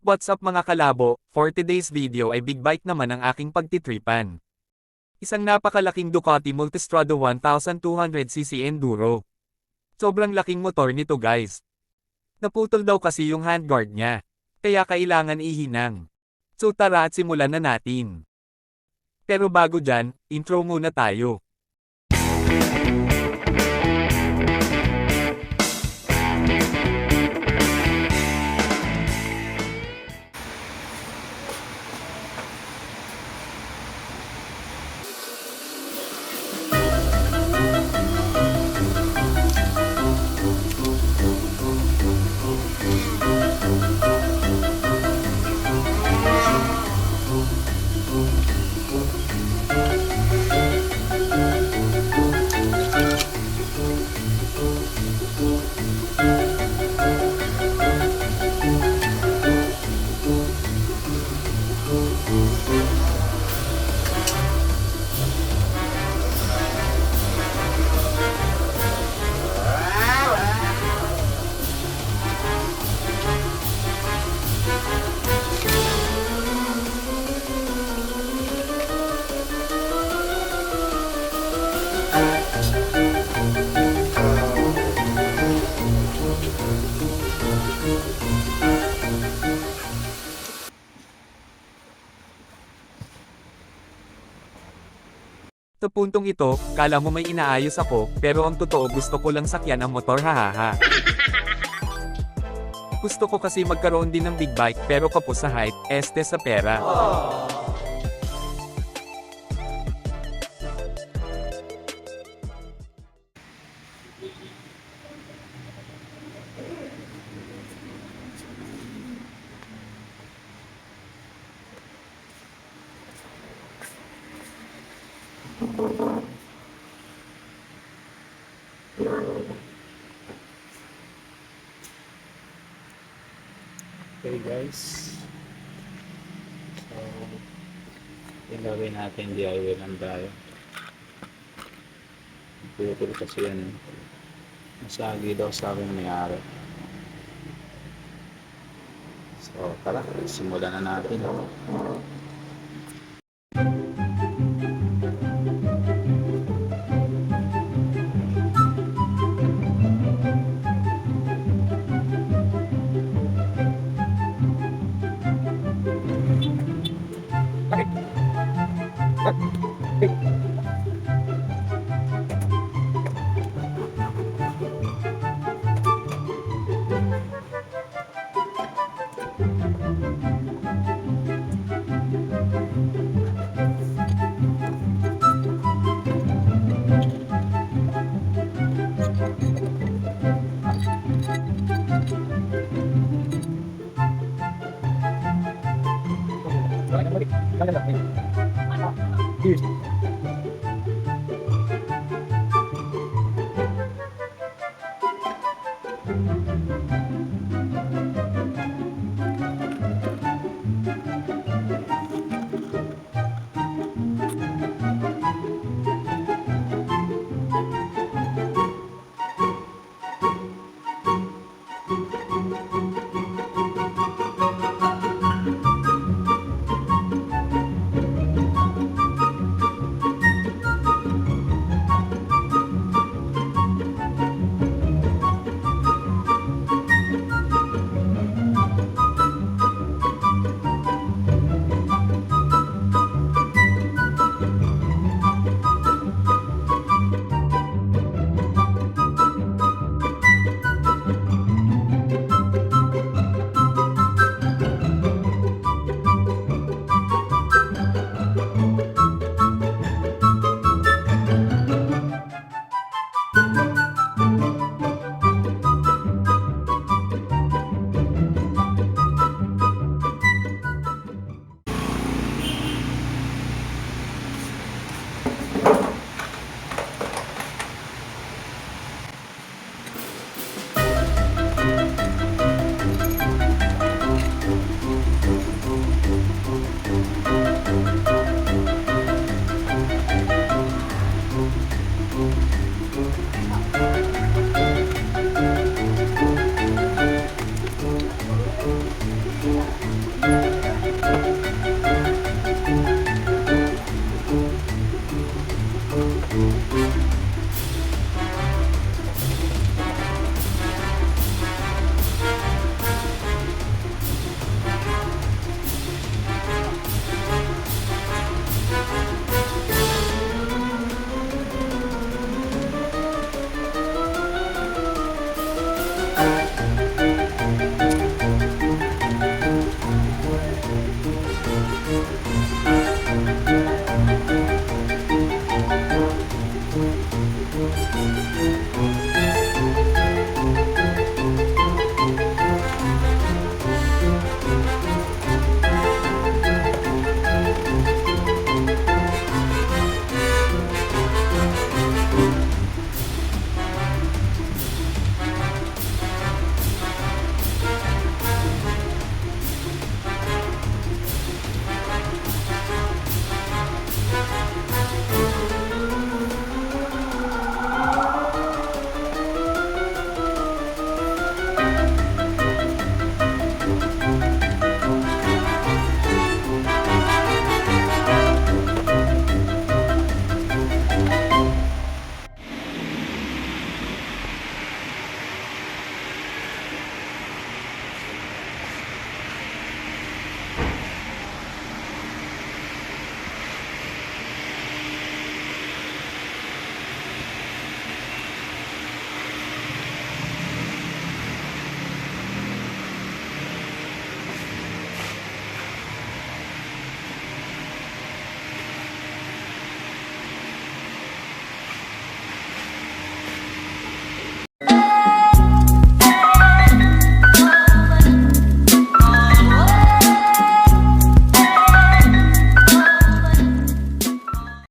What's up mga kalabo, for today's video ay big bike naman ang aking pagtitripan. Isang napakalaking Ducati Multistrada 1200cc Enduro. Sobrang laking motor nito guys. Naputol daw kasi yung handguard niya. Kaya kailangan ihinang. So tara at simulan na natin. Pero bago dyan, intro muna tayo. Sa puntong ito, kala mo may inaayos ako, pero ang totoo gusto ko lang sakyan ang motor hahaha. Gusto ko kasi magkaroon din ng big bike pero kapos sa height, este sa pera. Okay guys, so yung gagawin natin DIY lang tayo. Pwede kasi yan masagi daw sa akin may-ari. So tara, simulan na natin.